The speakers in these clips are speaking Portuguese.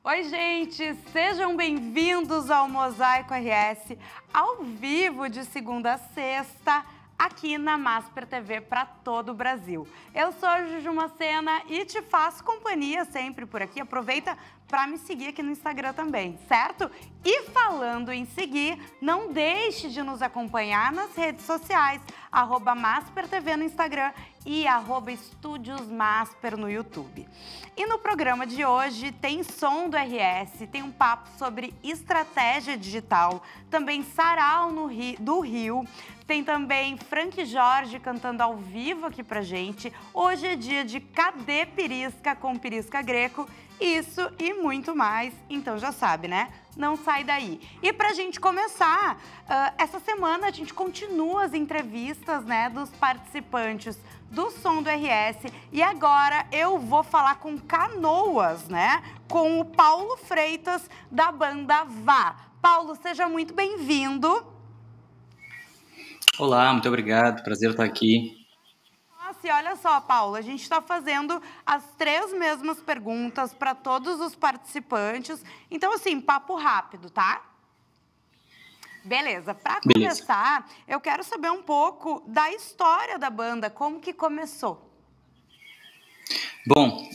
Oi, gente! Sejam bem-vindos ao Mosaico RS, ao vivo de segunda a sexta, aqui na Masper TV para todo o Brasil. Eu sou a Juju Macena e te faço companhia sempre por aqui. Aproveita para me seguir aqui no Instagram também, certo? E falando em seguir, não deixe de nos acompanhar nas redes sociais, @MasperTV no Instagram e @EstúdiosMasper no YouTube. E no programa de hoje tem som do RS, tem um papo sobre estratégia digital, também Sarau do Rio, tem também Frank Jorge cantando ao vivo aqui pra gente. Hoje é dia de Cadê Pirisca com Pirisca Greco, isso e muito mais, então já sabe, né? Não sai daí. E pra gente começar, essa semana a gente continua as entrevistas, né, dos participantes do Som do RS. E agora eu vou falar com Canoas, né? Com o Paulo Freitas, da banda Vá. Paulo, seja muito bem-vindo. Olá, muito obrigado. Prazer estar aqui. Nossa, e olha só, Paulo, a gente está fazendo as 3 mesmas perguntas para todos os participantes. Então, assim, papo rápido, tá? Beleza, para começar, eu quero saber um pouco da história da banda, como que começou. Bom,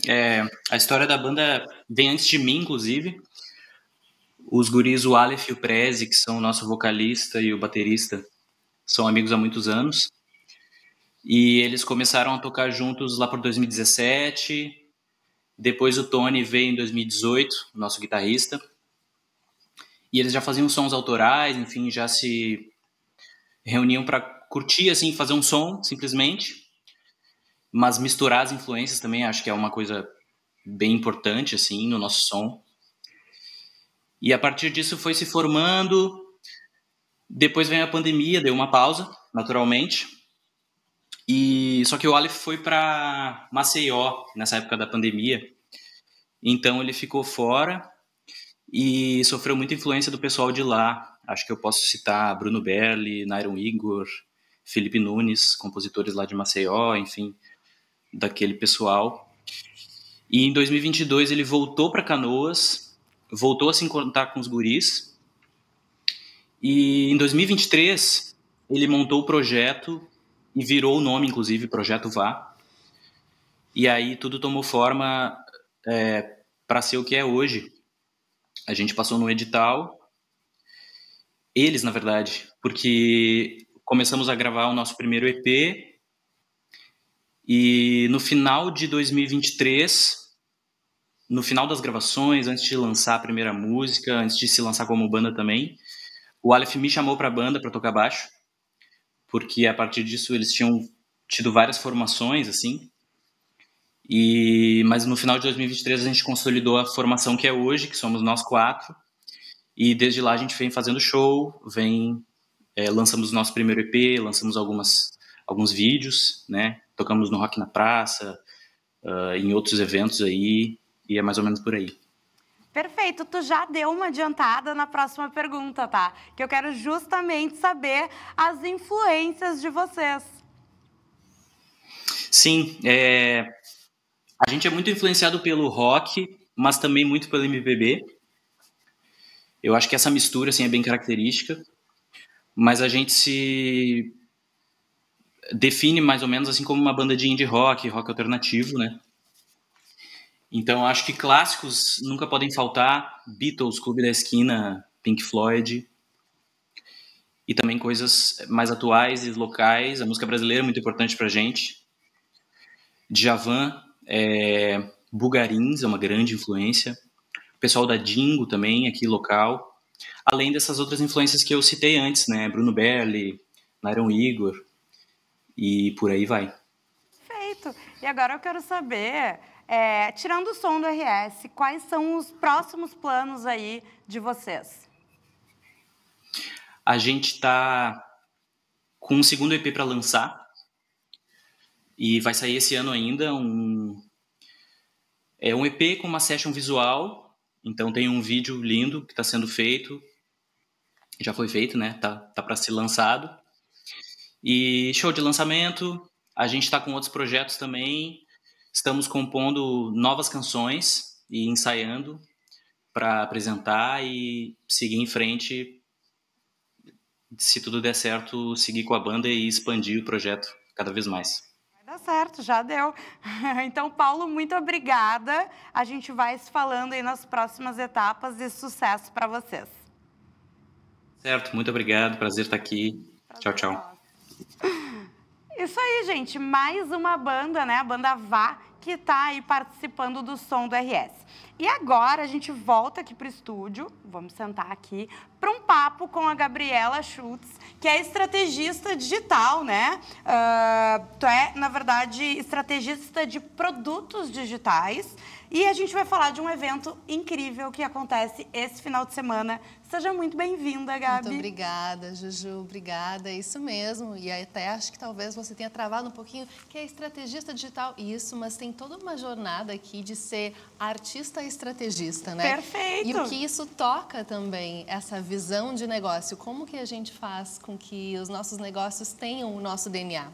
a história da banda vem antes de mim, inclusive. Os guris, o Aleph e o Prezi, que são o nosso vocalista e o baterista, são amigos há muitos anos. E eles começaram a tocar juntos lá por 2017. Depois o Tony veio em 2018, o nosso guitarrista. E eles já faziam sons autorais, enfim, já se reuniam para curtir, assim, fazer um som, simplesmente. Mas misturar as influências também, acho que é uma coisa bem importante, assim, no nosso som. E a partir disso foi se formando. Depois veio a pandemia, deu uma pausa, naturalmente. E só que o Aleph foi para Maceió nessa época da pandemia. Então ele ficou fora e sofreu muita influência do pessoal de lá. Acho que eu posso citar Bruno Berli, Nairon Igor, Felipe Nunes, compositores lá de Maceió, enfim, daquele pessoal. E em 2022 ele voltou para Canoas, voltou a se encontrar com os guris. E em 2023 ele montou o projeto e virou o nome, inclusive, Projeto Vá. E aí tudo tomou forma para ser o que é hoje. A gente passou no edital, eles, na verdade, porque começamos a gravar o nosso primeiro EP e no final de 2023, no final das gravações, antes de lançar a primeira música, antes de se lançar como banda também, o Aleph me chamou para a banda para tocar baixo, porque a partir disso eles tinham tido várias formações, assim. Mas no final de 2023 a gente consolidou a formação que é hoje, que somos nós 4. E desde lá a gente vem fazendo show, lançamos o nosso primeiro EP, lançamos alguns vídeos, né? Tocamos no Rock na Praça, em outros eventos aí, e é mais ou menos por aí. Perfeito, tu já deu uma adiantada na próxima pergunta, tá? Que eu quero justamente saber as influências de vocês. Sim, a gente é muito influenciado pelo rock, mas também muito pelo MPB. Eu acho que essa mistura assim, é bem característica, mas a gente se define mais ou menos assim como uma banda de indie rock, rock alternativo, né? Então acho que clássicos nunca podem faltar, Beatles, Clube da Esquina, Pink Floyd, e também coisas mais atuais e locais. A música brasileira é muito importante pra gente. Djavan, Bugarins é uma grande influência. O pessoal da Dingo também, aqui local. Além dessas outras influências que eu citei antes, né? Bruno Berli, Nairon Igor e por aí vai. Perfeito. E agora eu quero saber, tirando o som do RS, quais são os próximos planos aí de vocês? A gente tá com um segundo EP para lançar e vai sair esse ano ainda um EP com uma session visual. Então tem um vídeo lindo que está sendo feito, já foi feito, né? Tá para ser lançado. E show de lançamento. A gente está com outros projetos também. Estamos compondo novas canções e ensaiando. para apresentar e seguir em frente. Se tudo der certo, seguir com a banda e expandir o projeto cada vez mais. Vai dar certo, já deu. Então, Paulo, muito obrigada. A gente vai se falando aí nas próximas etapas e sucesso para vocês. Certo, muito obrigado. Prazer estar aqui. Tchau, tchau. Isso aí, gente. Mais uma banda, né? A banda Vá, que está aí participando do Som do RS. E agora a gente volta aqui para o estúdio, vamos sentar aqui, para um papo com a Gabriela Schultz, que é estrategista digital, né? Tu é, na verdade, estrategista de produtos digitais. E a gente vai falar de um evento incrível que acontece esse final de semana. Seja muito bem-vinda, Gabi. Muito obrigada, Juju. Obrigada, é isso mesmo. E até acho que talvez você tenha travado um pouquinho, que é estrategista digital. Isso, mas tem toda uma jornada aqui de ser artista estrategista, né? Perfeito! E o que isso toca também, essa visão de negócio. Como que a gente faz com que os nossos negócios tenham o nosso DNA?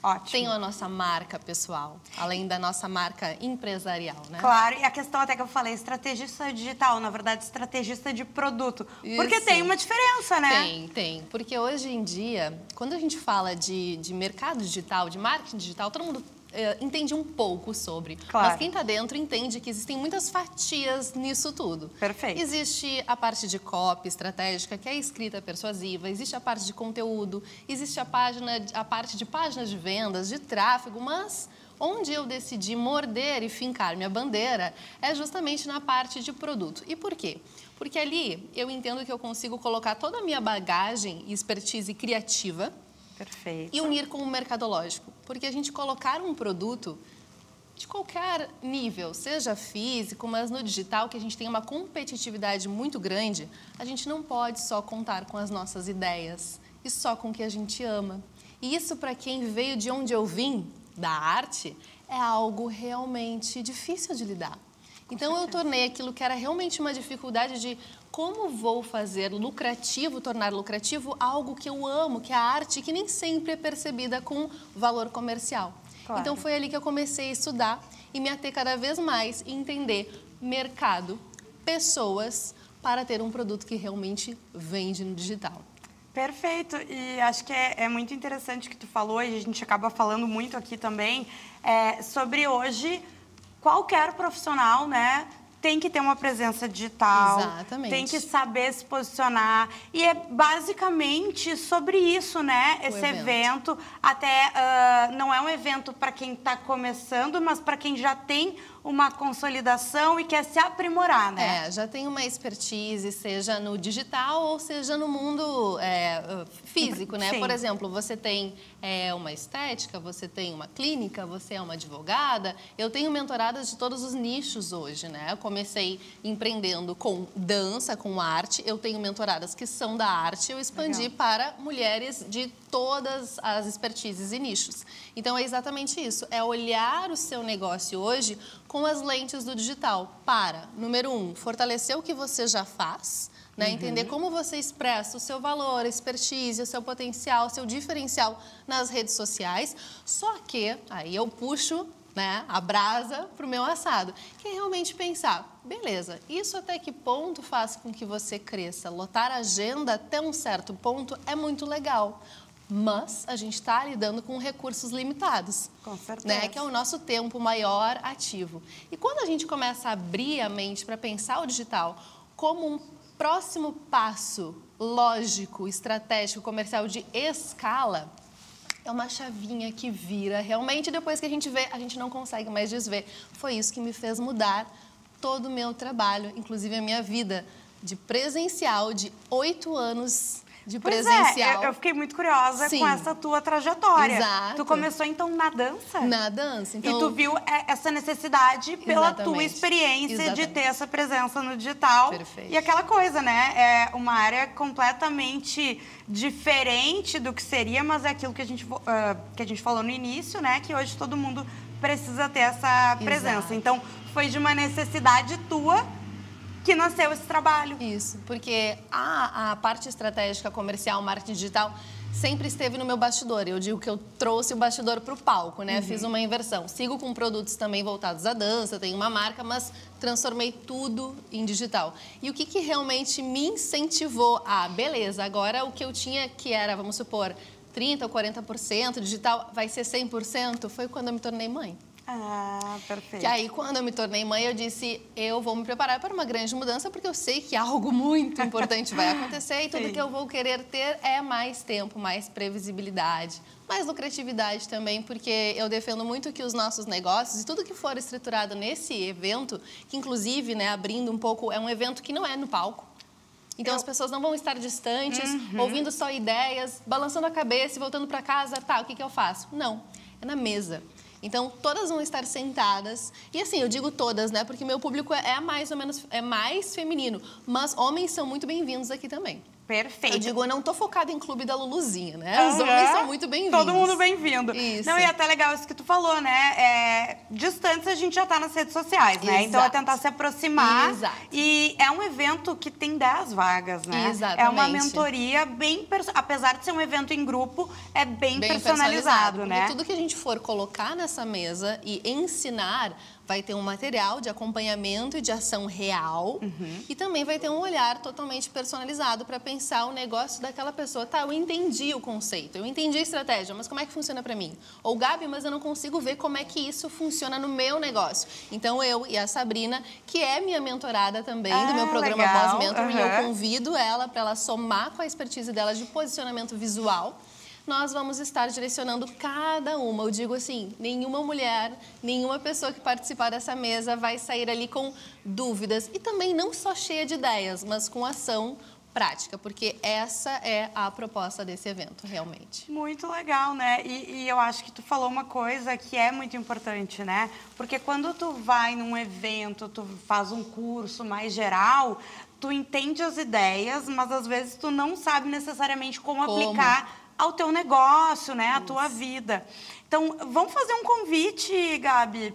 Ótimo. Tem a nossa marca pessoal, além da nossa marca empresarial, né? Claro, e a questão até que eu falei, estrategista digital, na verdade, estrategista de produto. Isso. Porque tem uma diferença, né? Tem. Porque hoje em dia, quando a gente fala de mercado digital, de marketing digital, todo mundo entende um pouco sobre. Claro. Mas quem está dentro entende que existem muitas fatias nisso tudo. Perfeito. Existe a parte de copy estratégica, que é a escrita persuasiva, existe a parte de conteúdo, existe a parte de páginas de vendas, de tráfego, mas onde eu decidi morder e fincar minha bandeira é justamente na parte de produto. E por quê? Porque ali eu entendo que eu consigo colocar toda a minha bagagem e expertise criativa. Perfeito. E unir com o mercadológico. Porque a gente colocar um produto de qualquer nível, seja físico, mas no digital, que a gente tem uma competitividade muito grande, a gente não pode só contar com as nossas ideias e só com o que a gente ama. E isso, para quem veio de onde eu vim, da arte, é algo realmente difícil de lidar. Então, eu tornei aquilo que era realmente uma dificuldade de como vou fazer tornar lucrativo algo que eu amo, que é a arte, que nem sempre é percebida com valor comercial. Claro. Então, foi ali que eu comecei a estudar e me ater cada vez mais e entender mercado, pessoas, para ter um produto que realmente vende no digital. Perfeito, e acho que é muito interessante o que tu falou, e a gente acaba falando muito aqui também, sobre hoje qualquer profissional, né, tem que ter uma presença digital, Exatamente. Tem que saber se posicionar. E é basicamente sobre isso, né? Esse evento. Até não é um evento para quem está começando, mas para quem já tem uma consolidação e quer se aprimorar, né? Já tem uma expertise, seja no digital ou seja no mundo físico, né? Sim. Por exemplo, você tem uma estética, você tem uma clínica, você é uma advogada. Eu tenho mentoradas de todos os nichos hoje, né? Eu comecei empreendendo com dança, com arte. Eu tenho mentoradas que são da arte. Eu expandi Legal. para mulheres de todas as expertises e nichos. Então, é exatamente isso. É olhar o seu negócio hoje com as lentes do digital para, número 1, fortalecer o que você já faz, né? Entender como você expressa o seu valor, a expertise, o seu potencial, o seu diferencial nas redes sociais. Só que, aí eu puxo, né, a brasa para o meu assado, que é realmente pensar, beleza, isso até que ponto faz com que você cresça? Lotar a agenda até um certo ponto é muito legal. Mas a gente está lidando com recursos limitados. Com certeza. Né? Que é o nosso tempo maior ativo. E quando a gente começa a abrir a mente para pensar o digital como um próximo passo lógico, estratégico, comercial de escala, é uma chavinha que vira. Realmente, depois que a gente vê, a gente não consegue mais desver. Foi isso que me fez mudar todo o meu trabalho, inclusive a minha vida de presencial, de 8 anos de presencial. Eu fiquei muito curiosa Sim. com essa tua trajetória. Exato. Tu começou, então, na dança? Na dança. Então, E tu viu essa necessidade pela tua Exatamente. experiência de Exatamente. ter essa presença no digital. Perfeito. E aquela coisa, né? É uma área completamente diferente do que seria, mas é aquilo que a gente falou no início, né? Que hoje todo mundo precisa ter essa presença. Exato. Então, foi de uma necessidade tua que nasceu esse trabalho. Isso, porque a parte estratégica comercial, marketing digital, sempre esteve no meu bastidor. Eu digo que eu trouxe o bastidor para o palco, né? Fiz uma inversão. Sigo com produtos também voltados à dança, tenho uma marca, mas transformei tudo em digital. E o que realmente me incentivou a, beleza, agora o que eu tinha que era, vamos supor, 30% ou 40% digital, vai ser 100%, foi quando eu me tornei mãe. Ah, perfeito. Que aí, quando eu me tornei mãe, eu disse, eu vou me preparar para uma grande mudança, porque eu sei que algo muito importante vai acontecer e tudo que eu vou querer ter é mais tempo, mais previsibilidade, mais lucratividade também, porque eu defendo muito que os nossos negócios e tudo que for estruturado nesse evento, que inclusive, né, abrindo um pouco, é um evento que não é no palco. Então, as pessoas não vão estar distantes, ouvindo só ideias, balançando a cabeça e voltando para casa, tá, o que eu faço? Não, é na mesa. Então, todas vão estar sentadas. E assim, eu digo todas, né? Porque meu público é mais ou menos, é mais feminino. Mas homens são muito bem-vindos aqui também. Perfeito. Eu digo, eu não tô focada em clube da Luluzinha, né? Os homens são muito bem-vindos. Todo mundo bem-vindo. Isso. Não, e até legal isso que tu falou, né? Distantes a gente já tá nas redes sociais, né? Exato. Então é tentar se aproximar. Exato. E é um evento que tem 10 vagas, né? Exatamente. É uma mentoria bem... Apesar de ser um evento em grupo, é bem personalizado, né? Porque tudo que a gente for colocar nessa mesa e ensinar... vai ter um material de acompanhamento e de ação real e também vai ter um olhar totalmente personalizado para pensar o negócio daquela pessoa. Tá, eu entendi o conceito, eu entendi a estratégia, mas como é que funciona para mim? Ou, Gabi, mas eu não consigo ver como é que isso funciona no meu negócio. Então, eu e a Sabrina, que é minha mentorada também do meu programa Boss Mentoring, eu convido ela para ela somar com a expertise dela de posicionamento visual. Nós vamos estar direcionando cada uma. Eu digo assim, nenhuma mulher, nenhuma pessoa que participar dessa mesa vai sair ali com dúvidas. E também não só cheia de ideias, mas com ação prática, porque essa é a proposta desse evento, realmente. Muito legal, né? E eu acho que tu falou uma coisa que é muito importante, né? Porque quando tu vai num evento, tu faz um curso mais geral, tu entende as ideias, mas às vezes tu não sabe necessariamente como aplicar ao teu negócio, né? A tua vida. Então, vamos fazer um convite, Gabi,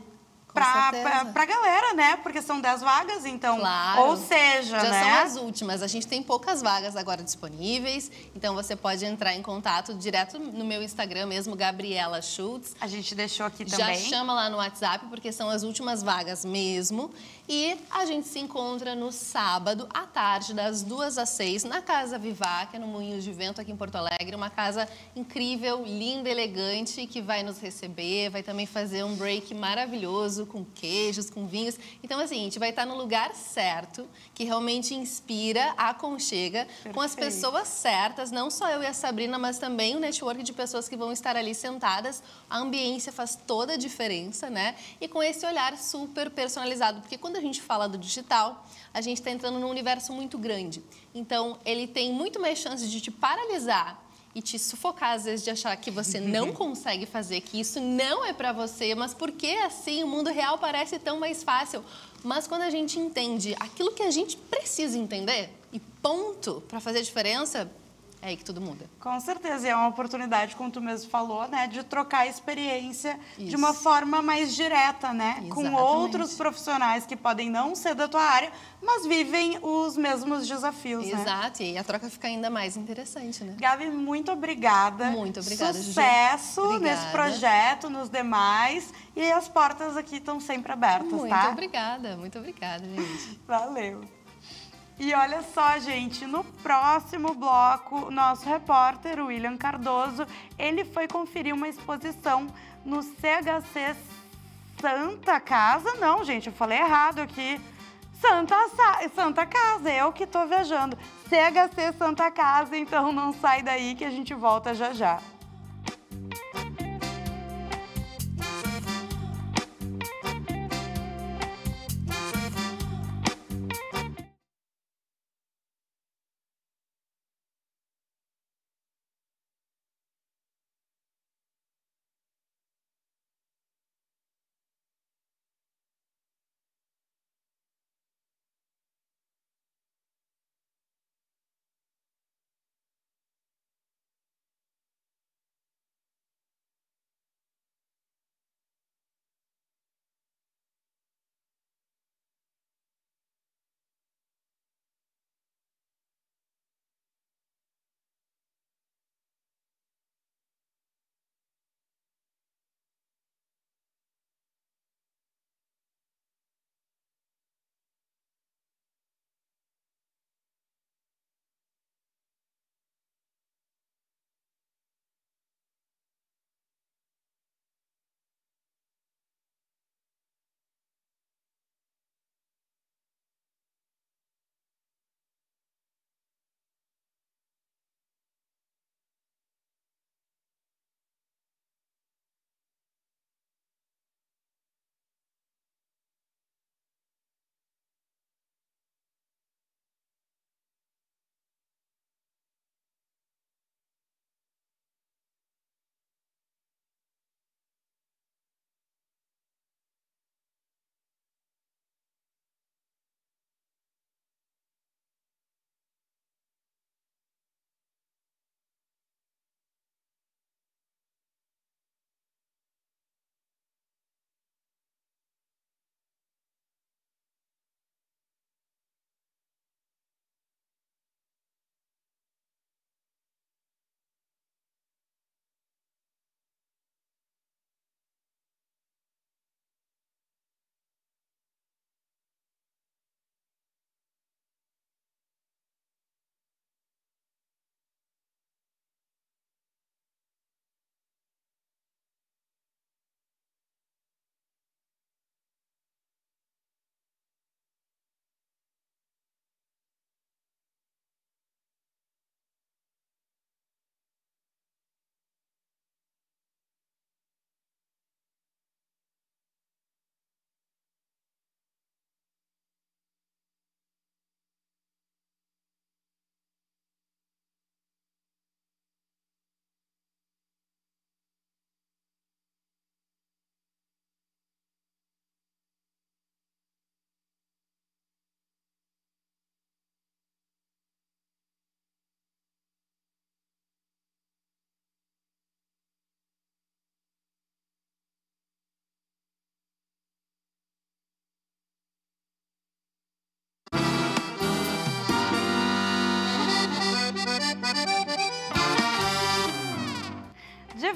pra galera, né? Porque são 10 vagas, então... Claro. Ou seja, já né? são as últimas. A gente tem poucas vagas agora disponíveis, então você pode entrar em contato direto no meu Instagram mesmo, Gabriela Schultz. A gente deixou aqui também. Já chama lá no WhatsApp, porque são as últimas vagas mesmo. E a gente se encontra no sábado, à tarde, das 2 às 6, na Casa Vivá, que é no Moinhos de Vento, aqui em Porto Alegre. Uma casa incrível, linda, elegante, que vai nos receber, vai também fazer um break maravilhoso, com queijos, com vinhos. Então, assim, a gente vai estar no lugar certo, que realmente inspira, aconchega, com as pessoas certas, não só eu e a Sabrina, mas também o network de pessoas que vão estar ali sentadas. A ambiência faz toda a diferença, né? E com esse olhar super personalizado, porque quando a gente fala do digital, a gente está entrando num universo muito grande. Então, ele tem muito mais chance de te paralisar e te sufocar, às vezes, de achar que você não consegue fazer, que isso não é para você, mas porque assim o mundo real parece tão mais fácil. Mas quando a gente entende aquilo que a gente precisa entender, e ponto, para fazer a diferença, é aí que tudo muda. Com certeza, e é uma oportunidade, como tu mesmo falou, né, de trocar a experiência de uma forma mais direta, né, com outros profissionais que podem não ser da tua área, mas vivem os mesmos desafios, né? Exato, e a troca fica ainda mais interessante, né? Gabi, muito obrigada. Muito obrigada, Sucesso nesse projeto, nos demais, e as portas aqui estão sempre abertas, tá? Muito obrigada, gente. Valeu. E olha só, gente, no próximo bloco, nosso repórter, o William Cardoso, ele foi conferir uma exposição no CHC Santa Casa. Não, gente, eu falei errado aqui. Santa Casa, eu que tô viajando. CHC Santa Casa, então não sai daí que a gente volta já já.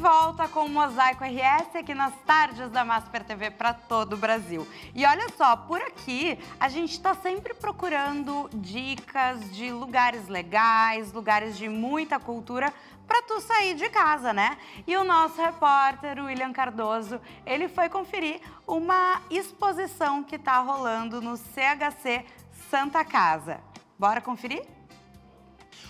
volta com o Mosaico RS aqui nas tardes da Masper TV para todo o Brasil. E olha só, por aqui a gente está sempre procurando dicas de lugares legais, lugares de muita cultura para tu sair de casa, né? E o nosso repórter, o William Cardoso, ele foi conferir uma exposição que está rolando no CHC Santa Casa. Bora conferir?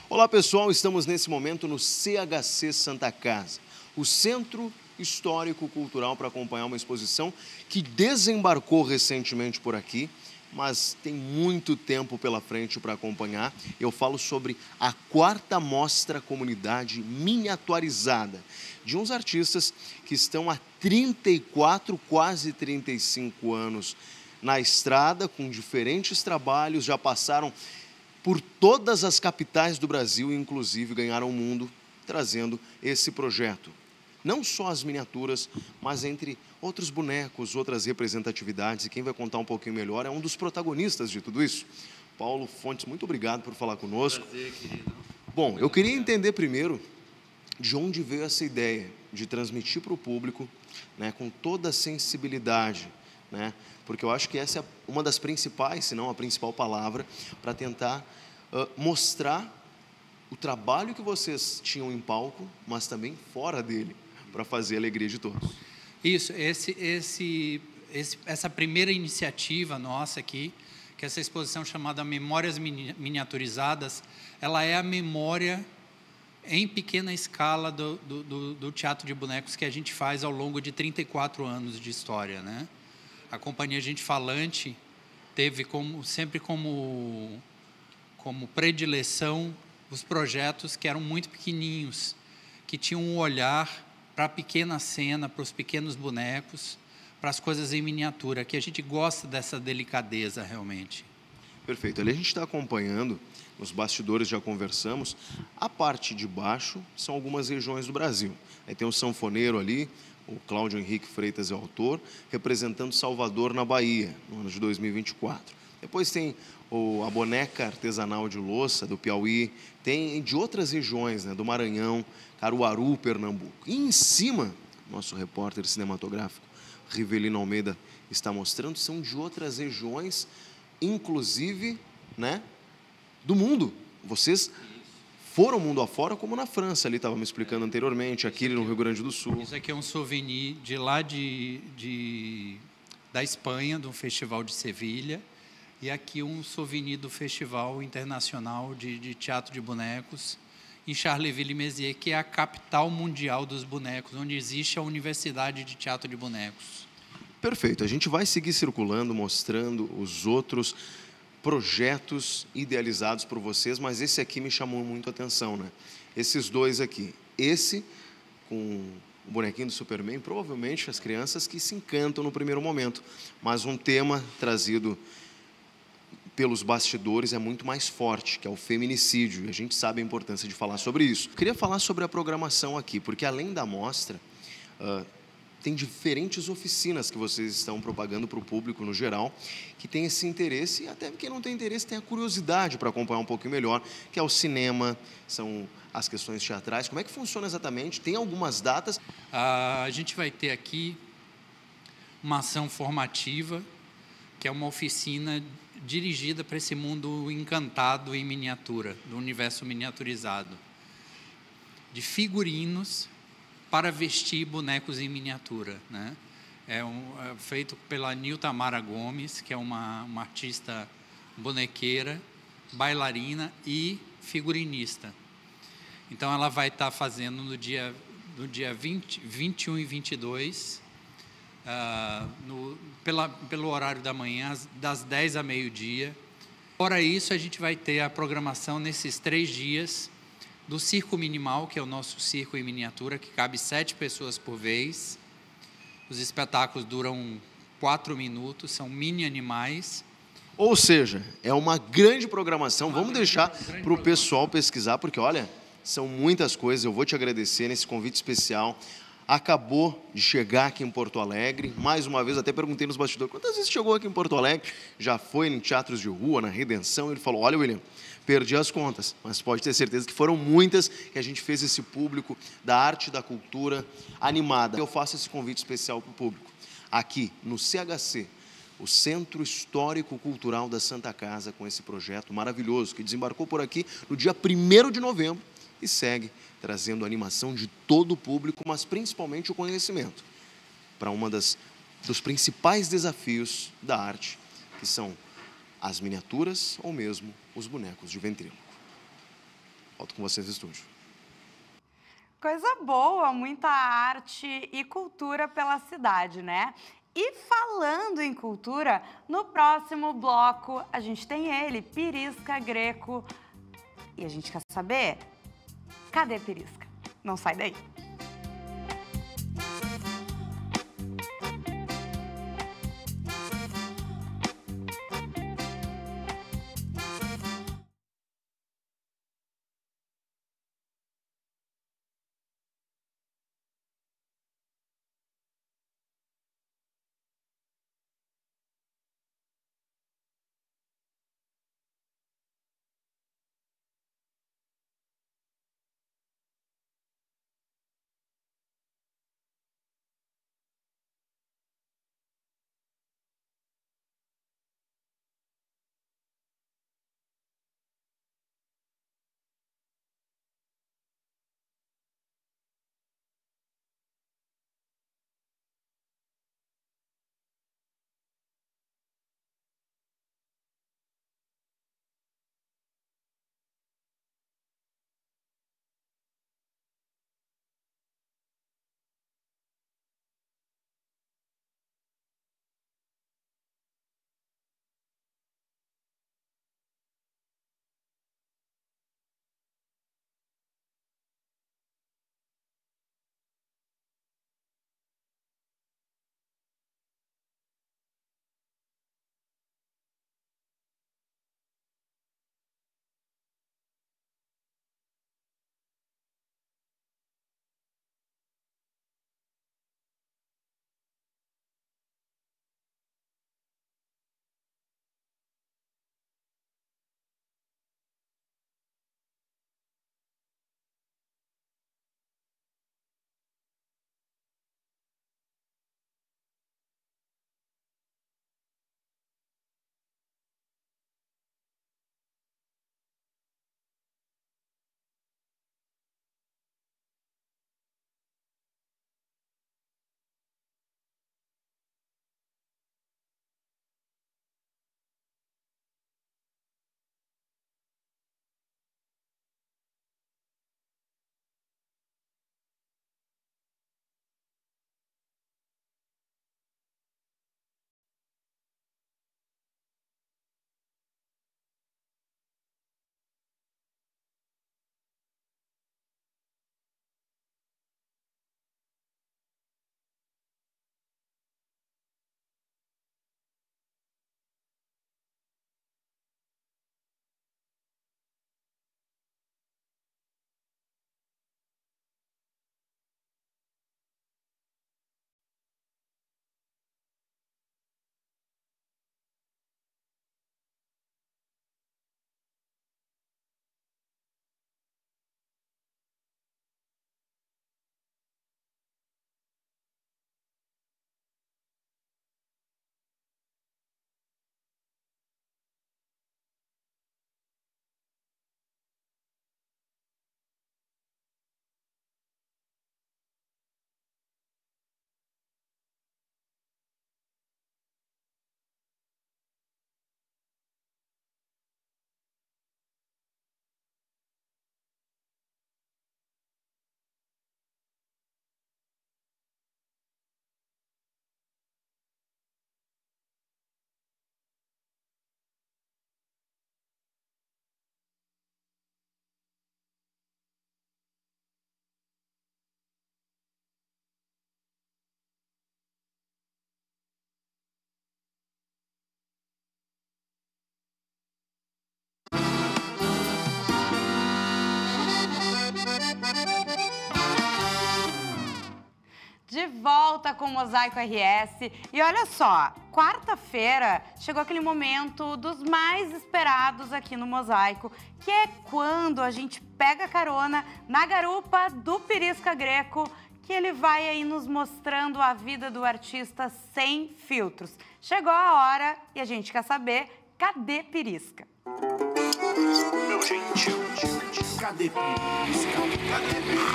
Olá pessoal, estamos nesse momento no CHC Santa Casa, o Centro Histórico Cultural, para acompanhar uma exposição que desembarcou recentemente por aqui, mas tem muito tempo pela frente para acompanhar. Eu falo sobre a 4ª Mostra Comunidade Miniaturizada, de uns artistas que estão há 34, quase 35 anos na estrada, com diferentes trabalhos, já passaram por todas as capitais do Brasil e, inclusive, ganharam o mundo trazendo esse projeto. Não só as miniaturas, mas entre outros bonecos, outras representatividades. E quem vai contar um pouquinho melhor é um dos protagonistas de tudo isso. Paulo Fontes, muito obrigado por falar conosco. Prazer, querido. Bom, eu queria entender primeiro de onde veio essa ideia de transmitir para o público, né, com toda a sensibilidade, né? Porque eu acho que essa é uma das principais, se não a principal palavra, para tentar mostrar o trabalho que vocês tinham em palco, mas também fora dele, para fazer a alegria de todos. Isso, essa primeira iniciativa nossa aqui, que é essa exposição chamada Memórias Miniaturizadas, ela é a memória em pequena escala do teatro de bonecos que a gente faz ao longo de 34 anos de história, né? A Companhia Gente Falante teve sempre como predileção os projetos que eram muito pequeninhos, que tinham um olhar para a pequena cena, para os pequenos bonecos, para as coisas em miniatura, que a gente gosta dessa delicadeza realmente. Perfeito. Ali a gente está acompanhando, nos bastidores já conversamos, a parte de baixo são algumas regiões do Brasil. Aí tem o sanfoneiro ali, o Cláudio Henrique Freitas é o autor, representando Salvador, na Bahia, no ano de 2024. Depois tem a boneca artesanal de louça, do Piauí, tem de outras regiões, né, do Maranhão, Caruaru, Pernambuco. E em cima, nosso repórter cinematográfico, Rivelino Almeida, está mostrando, são de outras regiões, inclusive, né, do mundo. Vocês foram mundo afora, como na França, ali estava me explicando anteriormente, aqui no Rio Grande do Sul. Isso aqui é um souvenir de lá da Espanha, do Festival de Sevilha, e aqui um souvenir do Festival Internacional de Teatro de Bonecos, em Charleville-Mézières, que é a capital mundial dos bonecos, onde existe a Universidade de Teatro de Bonecos. Perfeito. A gente vai seguir circulando, mostrando os outros projetos idealizados por vocês, mas esse aqui me chamou muito a atenção, né? Esses dois aqui. Esse, com o bonequinho do Superman, provavelmente as crianças que se encantam no primeiro momento, mas um tema trazido pelos bastidores é muito mais forte, que é o feminicídio, e a gente sabe a importância de falar sobre isso. Eu queria falar sobre a programação aqui, porque além da mostra, tem diferentes oficinas que vocês estão propagando para o público no geral, que tem esse interesse, e até quem não tem interesse tem a curiosidade para acompanhar um pouquinho melhor, que é o cinema, são as questões teatrais. Como é que funciona exatamente? Tem algumas datas? A gente vai ter aqui uma ação formativa, que é uma oficina dirigida para esse mundo encantado em miniatura, do universo miniaturizado, de figurinos para vestir bonecos em miniatura, né? É feito pela Niltamara Gomes, que é uma artista bonequeira, bailarina e figurinista. Então, ela vai estar fazendo no dia 21 e 22, pelo horário da manhã, das 10 a meio-dia. Fora isso, a gente vai ter a programação nesses 3 dias, do Circo Minimal, que é o nosso circo em miniatura, que cabe 7 pessoas por vez. Os espetáculos duram 4 minutos, são mini animais. Ou seja, é uma grande programação. Vamos deixar para o pessoal pesquisar, porque, olha, são muitas coisas. Eu vou te agradecer nesse convite especial. acabou de chegar aqui em Porto Alegre. Mais uma vez, até perguntei nos bastidores, quantas vezes chegou aqui em Porto Alegre? Já foi em teatros de rua, na Redenção. Ele falou, olha, William, perdi as contas, mas pode ter certeza que foram muitas que a gente fez esse público da arte e da cultura animada. Eu faço esse convite especial para o público. Aqui no CHC, o Centro Histórico Cultural da Santa Casa, com esse projeto maravilhoso que desembarcou por aqui no dia 1º de novembro e segue trazendo animação de todo o público, mas principalmente o conhecimento para dos principais desafios da arte, que são as miniaturas ou mesmo os bonecos de ventríloco. Volto com vocês no estúdio. Coisa boa, muita arte e cultura pela cidade, né? E falando em cultura, no próximo bloco a gente tem ele, Pirisca Greco. E a gente quer saber, cadê Pirisca? Não sai daí. De volta com o Mosaico RS. E olha só, quarta-feira chegou aquele momento dos mais esperados aqui no Mosaico, que é quando a gente pega carona na garupa do Pirisca Greco, que ele vai aí nos mostrando a vida do artista sem filtros. Chegou a hora e a gente quer saber, cadê Pirisca? Meu gentil, cadê Pirisca? Cadê Pirisca?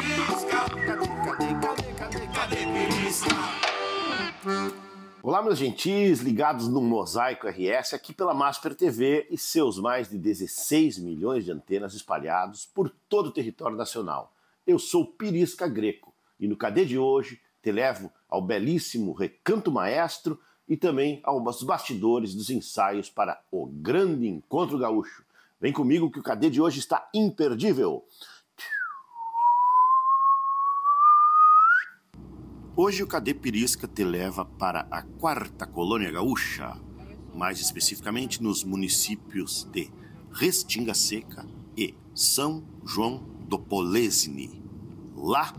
Cadê Pirisca? Olá, meus gentis, ligados no Mosaico RS, aqui pela Masper TV e seus mais de 16 milhões de antenas espalhados por todo o território nacional. Eu sou Pirisca Greco e no Cadê de hoje te levo ao belíssimo Recanto Maestro e também aos bastidores dos ensaios para o grande encontro gaúcho. Vem comigo que o Cadê de hoje está imperdível. Hoje o Cadê Pirisca te leva para a 4ª Colônia Gaúcha, mais especificamente nos municípios de Restinga Seca e São João do Polesine. Lá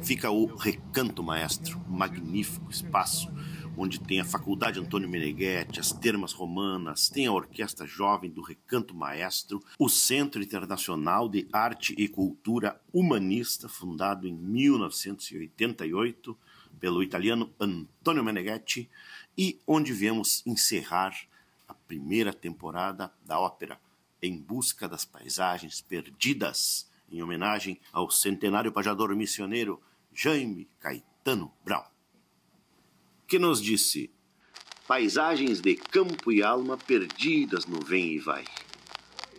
fica o Recanto Maestro, um magnífico espaço onde tem a Faculdade Antônio Meneghetti, as Termas Romanas, tem a Orquestra Jovem do Recanto Maestro, o Centro Internacional de Arte e Cultura Humanista, fundado em 1988 pelo italiano Antônio Meneghetti, e onde viemos encerrar a primeira temporada da ópera Em Busca das Paisagens Perdidas, em homenagem ao centenário pajador missioneiro Jaime Caetano Brown, que nos disse: paisagens de campo e alma perdidas no vem e vai,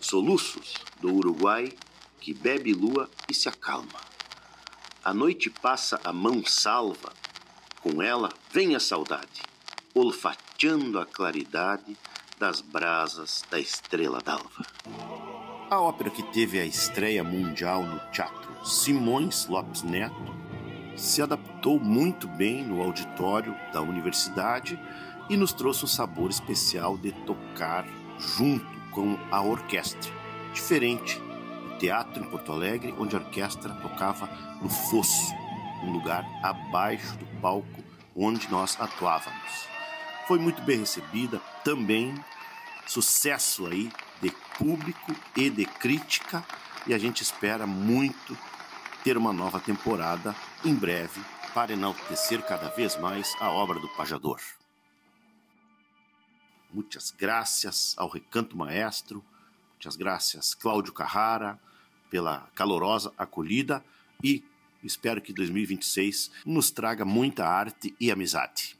soluços do Uruguai que bebe lua e se acalma. A noite passa a mão salva, com ela vem a saudade, olfateando a claridade das brasas da estrela d'alva. A ópera que teve a estreia mundial no Teatro Simões Lopes Neto se adaptou muito bem no auditório da universidade e nos trouxe um sabor especial de tocar junto com a orquestra, diferente do teatro em Porto Alegre, onde a orquestra tocava no fosso, um lugar abaixo do palco onde nós atuávamos. Foi muito bem recebida, também sucesso aí de público e de crítica, e a gente espera muito ter uma nova temporada em breve para enaltecer cada vez mais a obra do pajador. Muitas graças ao Recanto Maestro, muitas graças Cláudio Carrara pela calorosa acolhida e espero que 2026 nos traga muita arte e amizade.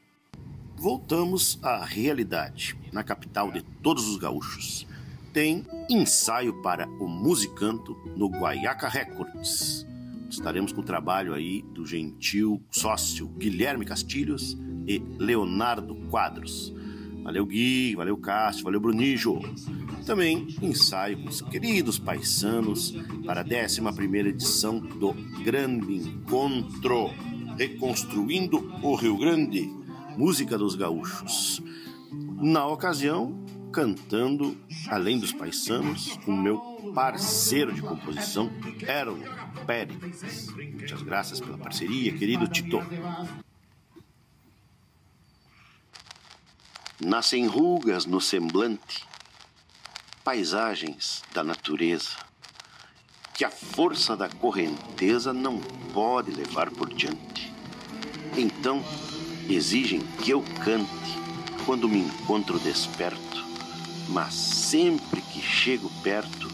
Voltamos à realidade, na capital de todos os gaúchos. Tem ensaio para o Musicanto no Guaiaca Records. Estaremos com o trabalho aí do gentil sócio Guilherme Castilhos e Leonardo Quadros. Valeu Gui, valeu Cássio, valeu Brunijo. Também ensaio com os queridos paisanos para a 11ª edição do Grande Encontro, Reconstruindo o Rio Grande, música dos gaúchos. Na ocasião, cantando, além dos paisanos, o meu parceiro de composição, Erlo Pérez. Muitas graças pela parceria, querido Tito. Nascem rugas no semblante, paisagens da natureza, que a força da correnteza não pode levar por diante. Então, exigem que eu cante quando me encontro desperto, mas sempre que chego perto,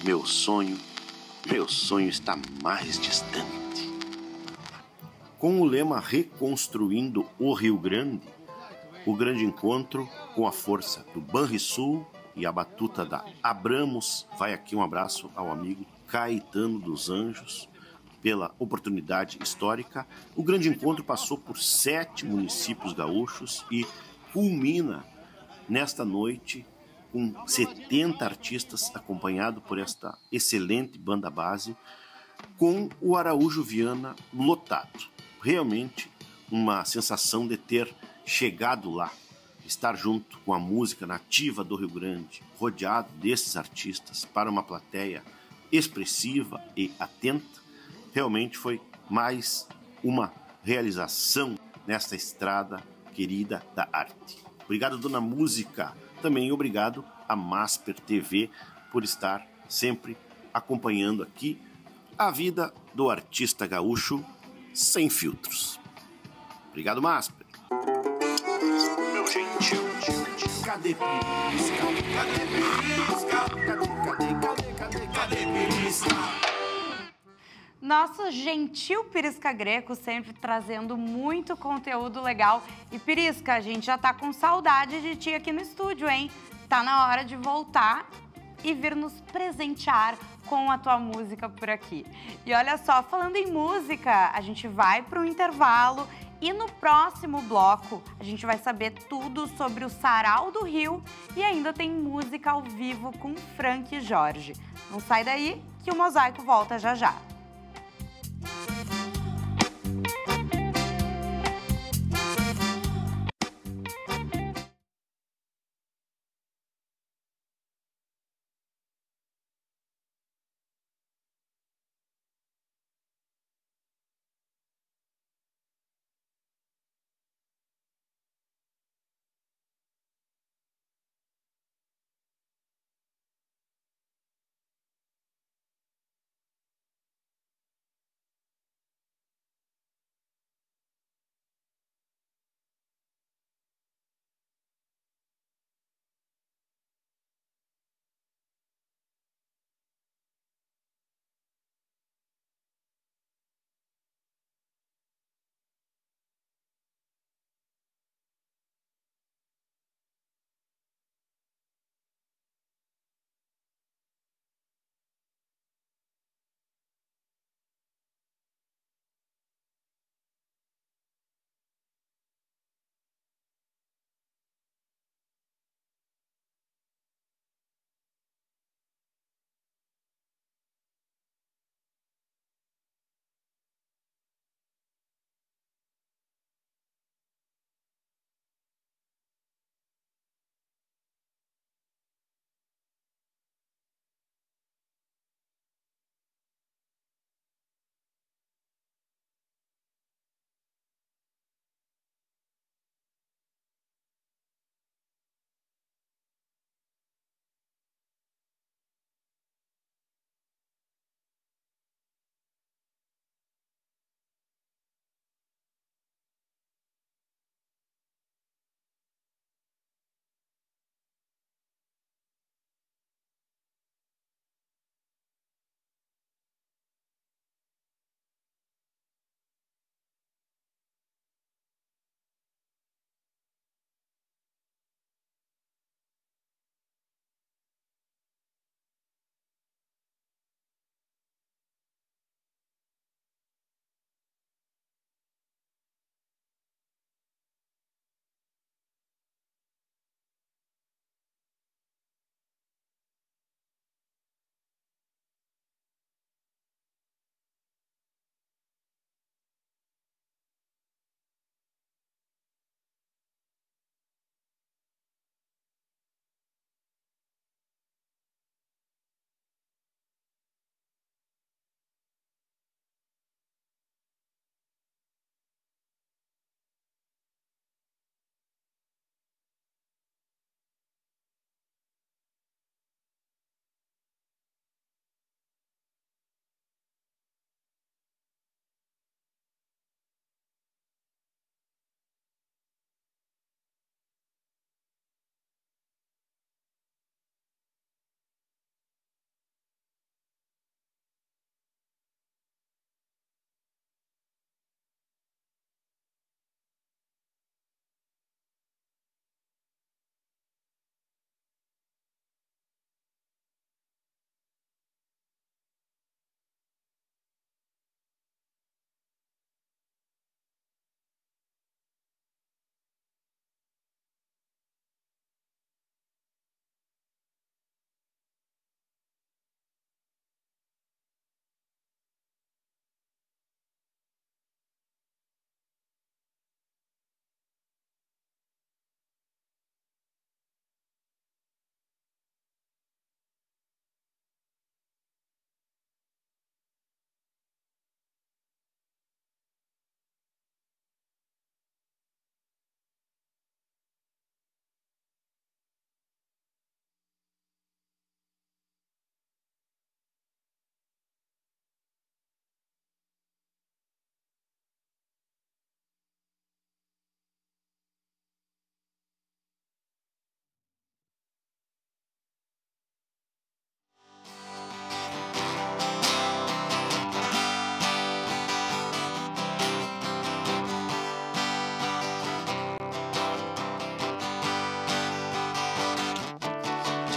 meu sonho está mais distante. Com o lema Reconstruindo o Rio Grande, o grande encontro com a força do Banrisul e a batuta da Abramos, vai aqui um abraço ao amigo Caetano dos Anjos, pela oportunidade histórica. O grande encontro passou por 7 municípios gaúchos e culmina nesta noite com 70 artistas, acompanhado por esta excelente banda base, com o Araújo Viana lotado. Realmente uma sensação de ter chegado lá, estar junto com a música nativa do Rio Grande, rodeado desses artistas, para uma plateia expressiva e atenta, realmente foi mais uma realização nesta estrada querida da arte. Obrigado, Dona Música. Também obrigado a Masper TV por estar sempre acompanhando aqui a vida do artista gaúcho sem filtros. Obrigado, Masper. Meu gentil, cadê Pirisca? Cadê Pirisca? Cadê Pirisca? Nosso gentil Pirisca Greco sempre trazendo muito conteúdo legal. E Pirisca, a gente já tá com saudade de ti aqui no estúdio, hein? Tá na hora de voltar e vir nos presentear com a tua música por aqui. E olha só, falando em música, a gente vai para um intervalo e no próximo bloco a gente vai saber tudo sobre o Sarau do Rio e ainda tem música ao vivo com Frank Jorge. Não sai daí que o Mosaico volta já já.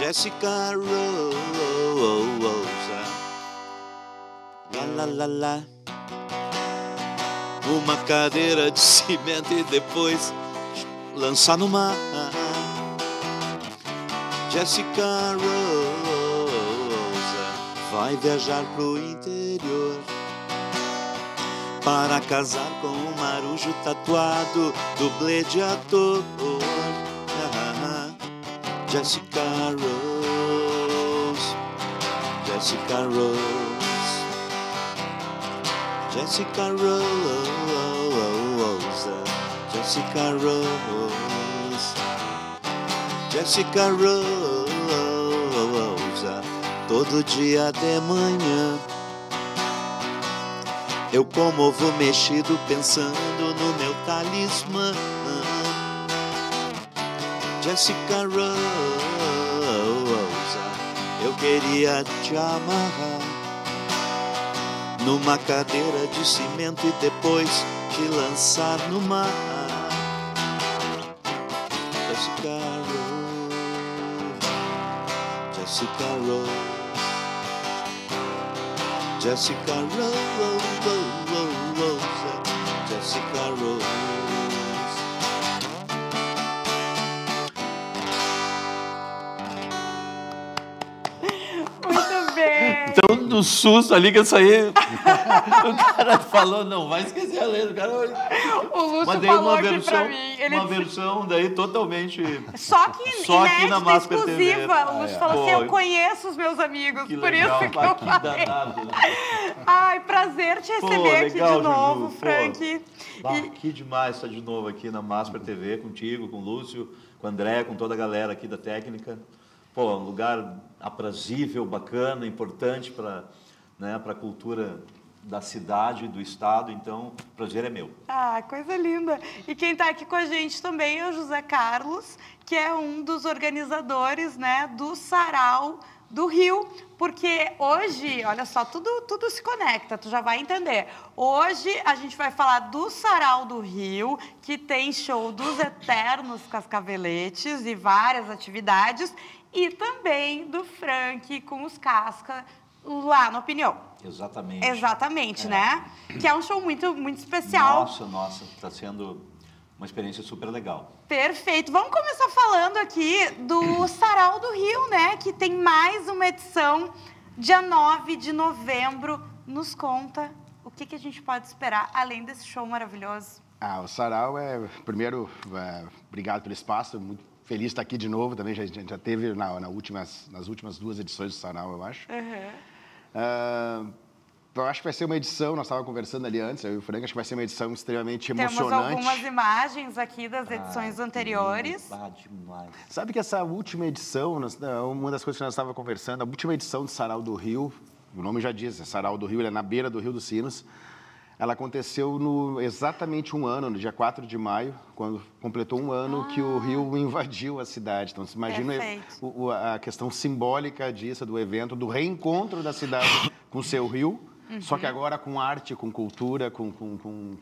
Jessica Rosa, lá, lá, lá, lá. Uma cadeira de cimento e depois lançar no mar. Jessica Rosa vai viajar pro interior para casar com um marujo tatuado, dublê de ator. Jessica Rose, Jessica Rose, Jessica Rose, Jessica Rose, Jessica Rose. Todo dia de manhã eu comovo mexido pensando no meu talismã. Jessica Rosa, eu queria te amarrar numa cadeira de cimento e depois te lançar no mar. Jessica Rose, Jessica Rose, Jessica Rose, Jessica Rose. Então, no susto ali que eu saí, o cara falou, não vai esquecer a letra. O cara... O Lúcio Mandei falou uma aqui versão, pra mim. Ele... Uma versão daí totalmente... Só que aqui na Másper exclusiva. TV. O Lúcio falou assim, eu conheço os meus amigos, que por legal, isso que eu falei. Danado, né? Ai, prazer te receber aqui legal, de novo, Juju, Frank. Que demais estar de novo aqui na Másper TV, contigo, com o Lúcio, com o André, com toda a galera aqui da técnica. Pô, um lugar aprazível, bacana, importante para, né, para a cultura da cidade, do estado, então o prazer é meu. Ah, coisa linda. E quem está aqui com a gente também é o José Carlos, que é um dos organizadores, né, do Sarau do Rio, porque hoje, olha só, tudo se conecta, tu já vai entender. Hoje a gente vai falar do Sarau do Rio, que tem show dos Eternos Cascaveletes e várias atividades, e também do Frank com os Casca lá no Opinião. Exatamente. Exatamente, né? Que é um show muito, muito especial. Nossa, está sendo uma experiência super legal. Perfeito. Vamos começar falando aqui do Sarau do Rio, né? Que tem mais uma edição, dia 9 de novembro. Nos conta o que a gente pode esperar, além desse show maravilhoso. O Sarau primeiro, obrigado pelo espaço, muito feliz de estar aqui de novo também, já teve nas últimas 2 edições do Sarau, eu acho. Eu acho que vai ser uma edição, nós estávamos conversando ali antes, eu e o Frank, acho que vai ser uma edição extremamente emocionante. Temos algumas imagens aqui das edições anteriores. Demais. Sabe que essa última edição, uma das coisas que nós estávamos conversando, a última edição do Sarau do Rio, o nome já diz, Sarau do Rio, ele é na beira do Rio dos Sinos. Ela aconteceu exatamente um ano, no dia 4 de maio, quando completou um ano que o Rio invadiu a cidade. Então, você imagina a questão simbólica disso, do evento, do reencontro da cidade com o seu rio. Só que agora com arte, com cultura, com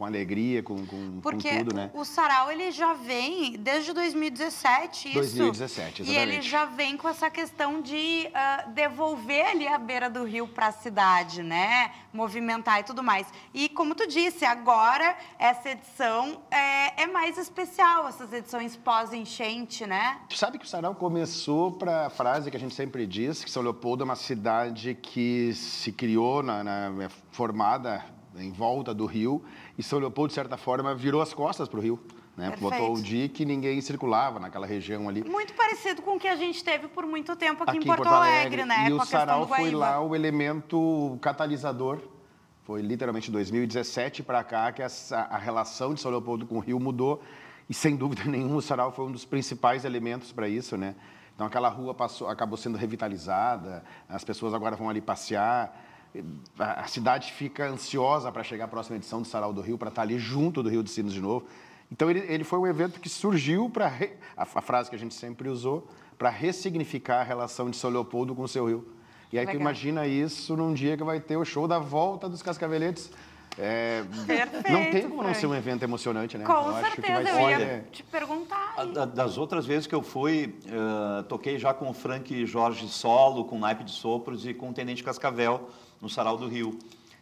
alegria, com tudo, né? O Sarau, ele já vem desde 2017, isso? 2017, exatamente. E ele já vem com essa questão de devolver ali a beira do rio para a cidade, né? Movimentar e tudo mais. E como tu disse, agora essa edição é mais especial, essas edições pós-enchente, né? Tu sabe que o Sarau começou para a frase que a gente sempre diz, que São Leopoldo é uma cidade que se criou formada em volta do rio, e São Leopoldo, de certa forma, virou as costas para o rio. Né? Botou o dia que ninguém circulava naquela região ali. Muito parecido com o que a gente teve por muito tempo aqui em Porto Alegre, né? E com o Sarau foi lá o elemento catalisador. Foi literalmente 2017 para cá que a relação de São Leopoldo com o rio mudou, e sem dúvida nenhuma o Sarau foi um dos principais elementos para isso, né? Então aquela rua acabou sendo revitalizada, as pessoas agora vão ali passear. A cidade fica ansiosa para chegar à próxima edição do Sarau do Rio, para estar ali junto do Rio dos Sinos de novo. Então, ele foi um evento que surgiu para, a frase que a gente sempre usou, para ressignificar a relação de São Leopoldo com o seu rio. E aí tu imagina isso num dia que vai ter o show da volta dos Cascaveletes Perfeito, não tem como não Frank. ser um evento emocionante, né? Com Eu acho que vai certeza, ser- eu ia te perguntar. Das outras vezes que eu fui, toquei já com o Frank Jorge solo, com Naipe de Sopros e com o Tenente Cascavel, no Sarau do Rio.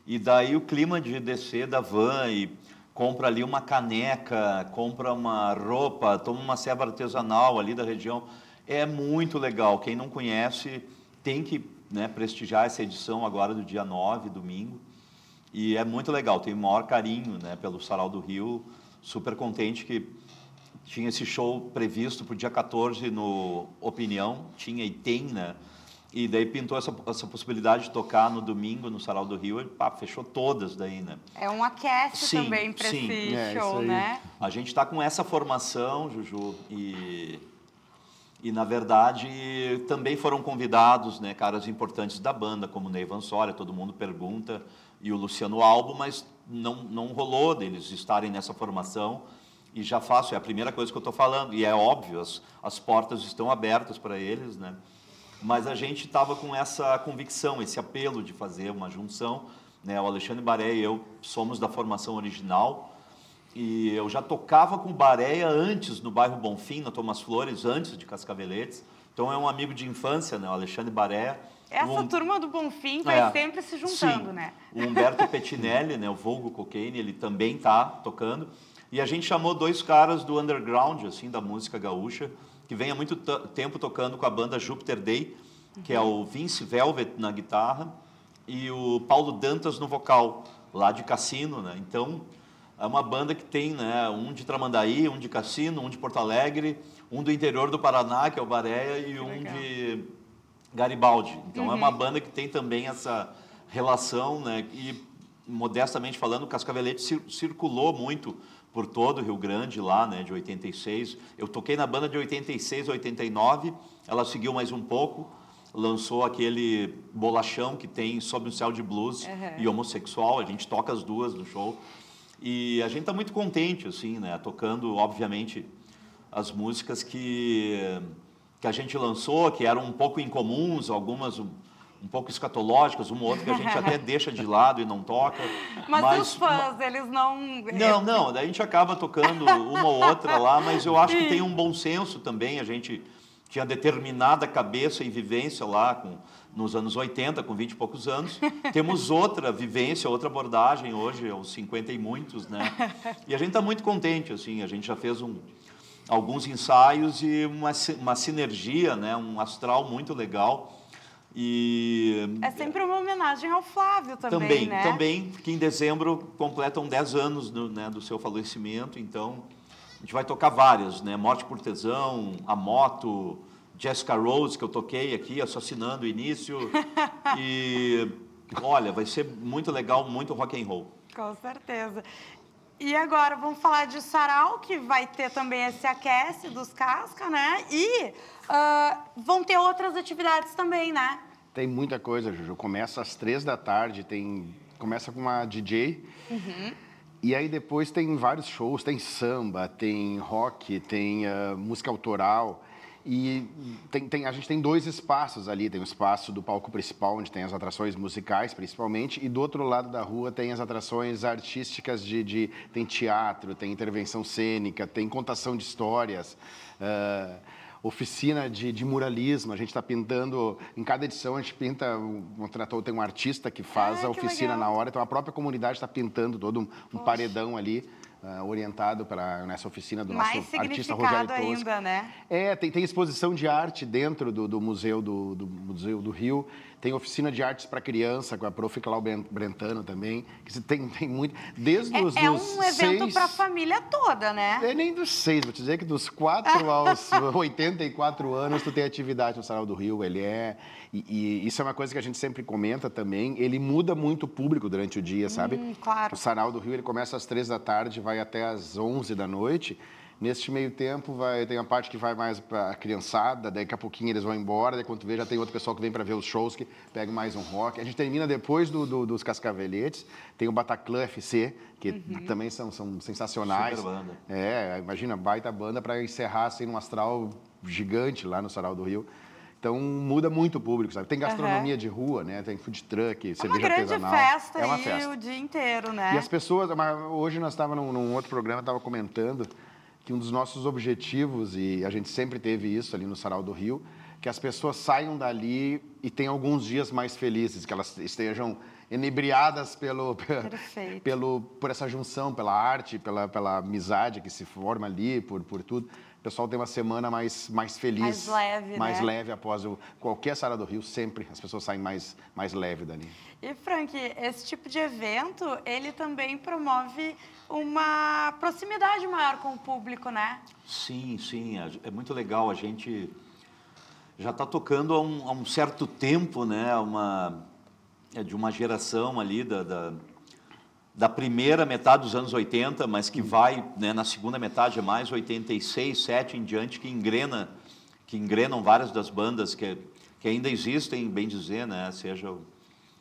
E daí o clima de descer da van e compra ali uma caneca, compra uma roupa, toma uma ceva artesanal ali da região, é muito legal. Quem não conhece tem que, né, prestigiar essa edição agora do dia 9, domingo. E é muito legal, tenho o maior carinho, né, pelo Sarau do Rio, super contente que tinha esse show previsto para o dia 14 no Opinião, tinha e tem, né? E daí pintou essa possibilidade de tocar no domingo no Sarau do Rio, e pá, fechou todas daí, né? É um aquece Sim, também para sim. esse É, show, isso aí. né? A gente está com essa formação, Juju, e na verdade também foram convidados, né, caras importantes da banda, como o Ney Vansória, todo mundo pergunta, e o Luciano Albo, mas não rolou deles estarem nessa formação. E já faço, é a primeira coisa que eu estou falando, e é óbvio, as portas estão abertas para eles, né? Mas a gente estava com essa convicção, esse apelo de fazer uma junção, né? O Alexandre Baré e eu somos da formação original, e eu já tocava com o Baréia antes no bairro Bonfim, na Thomas Flores, antes de Cascaveletes. Então é um amigo de infância, né? O Alexandre Baré. Essa turma do Bonfim vai sempre se juntando, sim. né? O Humberto Pettinelli, né? O vulgo Cocaine, ele também está tocando. E a gente chamou dois caras do underground, assim, da música gaúcha, que vem há muito tempo tocando com a banda Júpiter Day, que é o Vince Velvet na guitarra e o Paulo Dantas no vocal, lá de Cassino, né? Então, é uma banda que tem, né, um de Tramandaí, um de Cassino, um de Porto Alegre, um do interior do Paraná, que é o Baréia, e um de Garibaldi. Então, é uma banda que tem também essa relação, né? E, modestamente falando, o Cascavelete circulou muito por todo o Rio Grande lá, né, de 86. Eu toquei na banda de 86 a 89, ela seguiu mais um pouco, lançou aquele bolachão que tem Sob um Céu de Blues e Homossexual, a gente toca as duas no show. E a gente está muito contente, assim, né, tocando, obviamente, as músicas que a gente lançou, que eram um pouco incomuns, algumas um pouco escatológicas, uma ou outra que a gente até deixa de lado e não toca. Mas os fãs, eles não... Não, daí a gente acaba tocando uma ou outra lá, mas eu acho que tem um bom senso também, a gente tinha determinada cabeça e vivência lá nos anos 80, com 20 e poucos anos. Temos outra vivência, outra abordagem hoje, aos 50 e muitos, né? E a gente está muito contente, assim, a gente já fez alguns ensaios e uma sinergia, né? Um astral muito legal. E é sempre uma homenagem ao Flávio também, né? Também, que em dezembro completam 10 anos do seu falecimento, então a gente vai tocar várias, né? Morte por Tesão, A Moto, Jessica Rose, que eu toquei aqui, assassinando o início. E, olha, vai ser muito legal, muito rock and roll. Com certeza. E agora vamos falar de Sarau, que vai ter também esse aquece dos Casca, né? E vão ter outras atividades também, né? Tem muita coisa, Juju. Começa às 3 da tarde, começa com uma DJ. E aí depois tem vários shows, tem samba, tem rock, tem música autoral. E a gente tem 2 espaços ali. Tem o espaço do palco principal, onde tem as atrações musicais, principalmente. E do outro lado da rua tem as atrações artísticas tem teatro, tem intervenção cênica, tem contação de histórias, oficina de muralismo. A gente está pintando, em cada edição a gente pinta, tem um artista que faz a oficina na hora. Então a própria comunidade está pintando todo um paredão ali. Orientado nessa oficina do nosso artista Rogério Tosca. Ainda, né? Tem exposição de arte dentro do Museu Museu do Rio. Tem oficina de artes para criança com a prof. Cláudia Brentano também. Que tem muito. Desde os um evento para a família toda, né? Nem dos 6, vou te dizer que dos 4 aos 84 anos tu tem atividade no Sarau do Rio. E isso é uma coisa que a gente sempre comenta também. Ele muda muito o público durante o dia, sabe? Claro. O Sarau do Rio ele começa às 3 da tarde, vai até às 11 da noite. Neste meio tempo, tem a parte que vai mais para a criançada, daqui a pouquinho eles vão embora, daí quando tu vê já tem outro pessoal que vem para ver os shows, que pega mais um rock. A gente termina depois dos Cascaveletes, tem o Bataclan FC, que também são sensacionais. Super banda. Imagina, baita banda para encerrar assim, num astral gigante lá no Sarau do Rio. Então, muda muito o público, sabe? Tem gastronomia de rua, né? Tem food truck, cerveja artesanal. Festa é uma aí festa o dia inteiro, né? E as pessoas... Hoje nós estávamos num outro programa, estava comentando que um dos nossos objetivos, e a gente sempre teve isso ali no Sarau do Rio, que as pessoas saiam dali e tenham alguns dias mais felizes, que elas estejam inebriadas por essa junção, pela arte, pela amizade que se forma ali, por tudo. O pessoal tem uma semana mais feliz, mais leve após qualquer Sarau do Rio, sempre as pessoas saem mais leve dali. E, Frank, esse tipo de evento, ele também promove uma proximidade maior com o público, né? Sim, é muito legal. A gente já está tocando há um certo tempo, né? De uma geração ali da primeira metade dos anos 80, mas que vai, né, na segunda metade é mais 86, 7 em diante, que engrenam várias das bandas que ainda existem, bem dizer, né? Seja o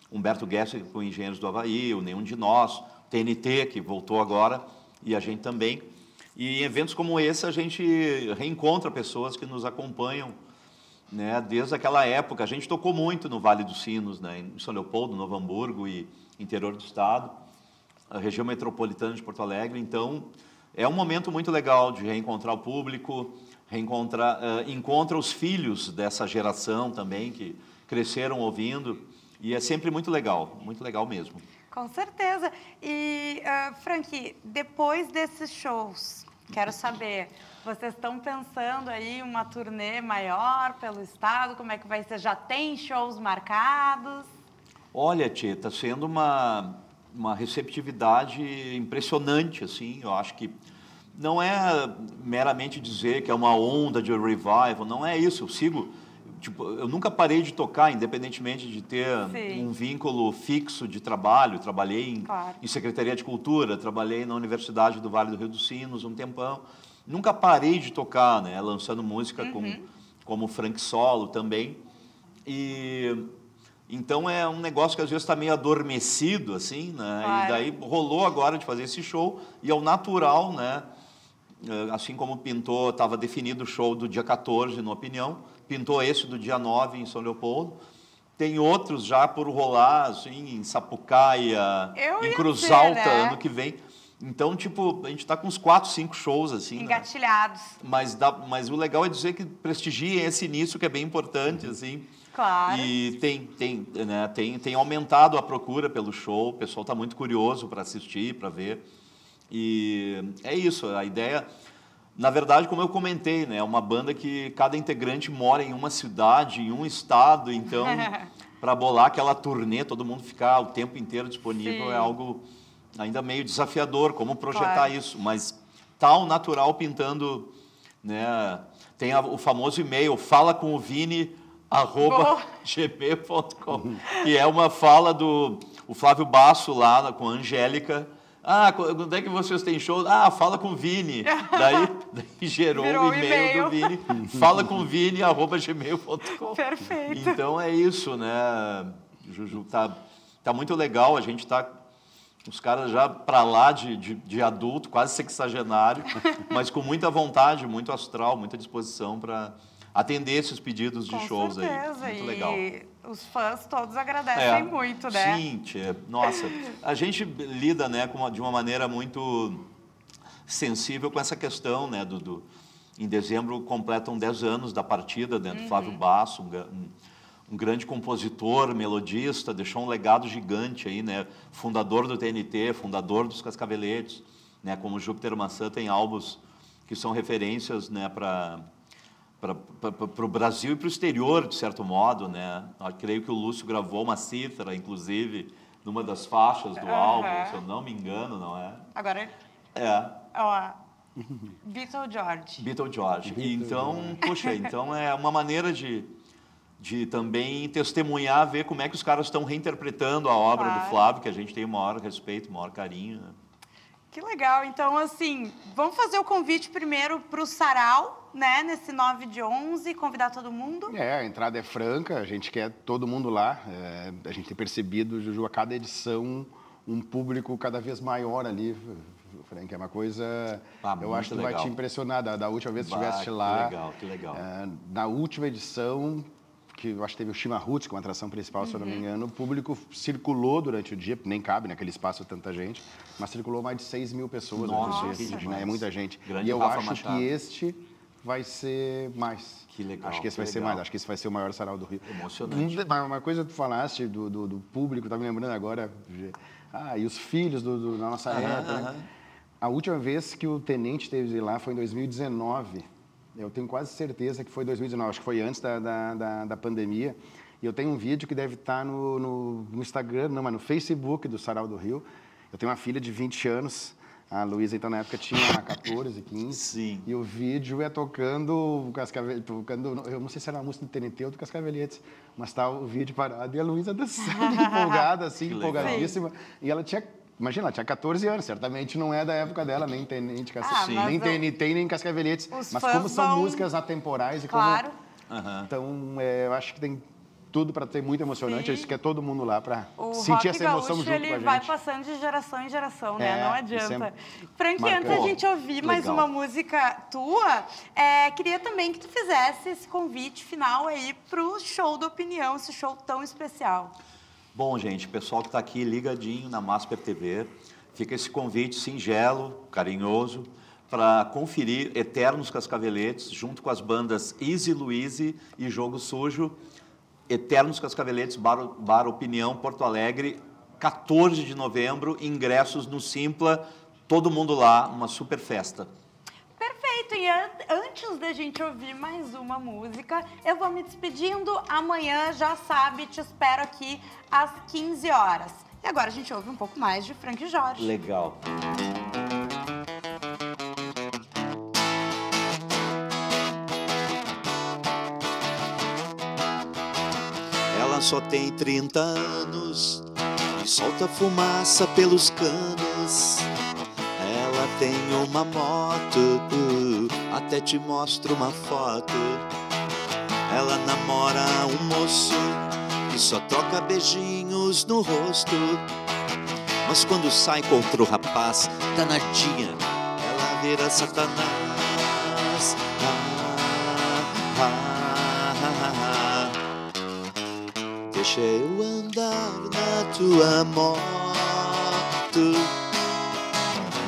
Humberto Gessler com Engenheiros do Havaí, o Nenhum de Nós, TNT, que voltou agora, e a gente também. E em eventos como esse a gente reencontra pessoas que nos acompanham, né, desde aquela época. A gente tocou muito no Vale dos Sinos, né, em São Leopoldo, Novo Hamburgo e interior do estado, a região metropolitana de Porto Alegre. Então, é um momento muito legal de reencontrar o público, encontra os filhos dessa geração também, que cresceram ouvindo, e é sempre muito legal mesmo. Com certeza. E, Frank, depois desses shows, quero saber, vocês estão pensando aí uma turnê maior pelo estado? Como é que vai ser? Já tem shows marcados? Olha, Tchê, está sendo uma receptividade impressionante, assim. Eu acho que não é meramente dizer que é uma onda de revival, não é isso. Eu nunca parei de tocar, independentemente de ter um vínculo fixo de trabalho. Trabalhei em Secretaria de Cultura, trabalhei na Universidade do Vale do Rio dos Sinos um tempão. Nunca parei de tocar, né? Lançando música como Frank Solo também. Então é um negócio que às vezes está meio adormecido, assim, né? E daí rolou agora de fazer esse show, e é o natural, né? Assim como pintou, estava definido o show do dia 14 no Opinião, pintou esse do dia 9 em São Leopoldo. Tem outros já por rolar, assim, em Sapucaia, em Cruz Alta, né? Ano que vem. Então, a gente está com uns 4, 5 shows, assim. Engatilhados. Né? Mas o legal é dizer que prestigiem esse início, que é bem importante, assim. Claro. E tem aumentado a procura pelo show, o pessoal está muito curioso para assistir, para ver. E é isso, a ideia... Na verdade, como eu comentei, né, é uma banda que cada integrante mora em uma cidade, em um estado, então, para bolar aquela turnê, todo mundo ficar o tempo inteiro disponível, é algo ainda meio desafiador, como projetar isso, mas tá ao natural pintando, né, tem o famoso e-mail, falacomvini@gmail.com, que é uma fala do Flávio Basso lá com a Angélica. Quando é que vocês têm show? Fala com o Vini. Daí gerou o e-mail do Vini. falacomvini@gmail.com. Perfeito. Então é isso, né, Juju? Tá muito legal. A gente tá os caras já para lá de adulto, quase sexagenário, mas com muita vontade, muito astral, muita disposição para atender esses pedidos de shows aí. Muito legal. Os fãs todos agradecem muito, né? Sim, nossa. A gente lida, né, de uma maneira muito sensível com essa questão, né, em dezembro completam 10 anos da partida, né, do Flávio Basso, um grande compositor, melodista, deixou um legado gigante aí, né, fundador do TNT, fundador dos Cascaveletes, né, como Júpiter Maçã tem álbuns que são referências, né, para o Brasil e para o exterior, de certo modo, né? Eu creio que o Lúcio gravou uma cítara, inclusive, numa das faixas do álbum, se eu não me engano, não é? Agora... Beatle George. Então, poxa, então é uma maneira de também testemunhar, ver como é que os caras estão reinterpretando a obra do Flávio, que a gente tem o maior respeito, o maior carinho, né? Que legal. Então, assim, vamos fazer o convite primeiro para o Sarau, né? Nesse 9/11, convidar todo mundo. A entrada é franca, a gente quer todo mundo lá. A gente tem percebido, Juju, a cada edição, um público cada vez maior ali. Frank, é uma coisa... eu acho que vai te impressionar. Da última vez que estivesse lá... Que legal. Na última edição, que eu acho que teve o Shima Roots, que é uma atração principal, se eu não me engano, o público circulou durante o dia, porque nem cabe naquele espaço tanta gente, mas circulou mais de 6 mil pessoas durante o dia, né? É muita gente. Grande e eu Rafa acho Machado. que este vai ser mais. Que legal. Acho que esse vai ser legal. mais, acho que esse vai ser o maior sarau do Rio. Emocionante. Uma coisa que tu falaste do público, tá me lembrando agora, e os filhos da nossa época, né? A última vez que o Tenente esteve lá foi em 2019. Eu tenho quase certeza que foi 2019, acho que foi antes da pandemia. E eu tenho um vídeo que deve estar no Instagram, não, mas no Facebook do Sarau do Rio. Eu tenho uma filha de 20 anos, a Luísa, então, na época tinha 14, 15. Sim. E o vídeo é tocando eu não sei se era uma música do TNT ou do Cascaveletes, mas tá o vídeo parado e a Luísa dançando, empolgada, assim, empolgadíssima. E ela tinha... Imagina, ela tinha 14 anos, certamente não é da época dela, nem TNT, nem TNT, nem Cascaveletes. Mas como são músicas atemporais e claro. Então, eu acho que tem tudo para ter muito emocionante. Sim. Eu acho que é todo mundo lá para O sentir rock essa emoção gaúcho, junto com a gente. ele vai passando de geração em geração, né? Não adianta. Frank, marcante. antes da gente ouvir mais uma música tua, queria também que tu fizesse esse convite final aí pro show da Opinião, esse show tão especial. Bom, gente, pessoal que está aqui ligadinho na Masper TV, fica esse convite singelo, carinhoso, para conferir Eternos Cascaveletes, junto com as bandas Easy Louise e Jogo Sujo. Eternos Cascaveletes, Bar Opinião, Porto Alegre, 14 de novembro, ingressos no Simpla, todo mundo lá, uma super festa. Perfeito, e antes da gente ouvir mais uma música, eu vou me despedindo. Amanhã, já sabe, te espero aqui às 15 horas. E agora a gente ouve um pouco mais de Frank Jorge. Legal. Ela só tem 30 anos e solta fumaça pelos canos. Ela tem uma moto, até te mostro uma foto. Ela namora um moço que só troca beijinhos no rosto. Mas quando sai contra o rapaz, danadinha, ela vira Satanás. Deixa eu andar na tua moto,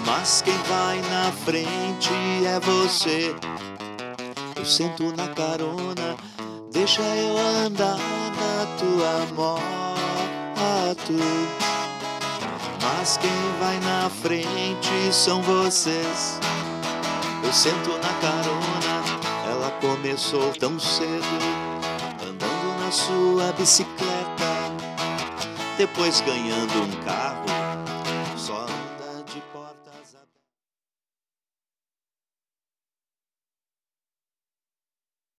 mas quem vai na frente é você. Eu sento na carona, deixa eu andar na tua moto, mas quem vai na frente são vocês. Eu sento na carona, ela começou tão cedo, andando na sua bicicleta, depois ganhando um carro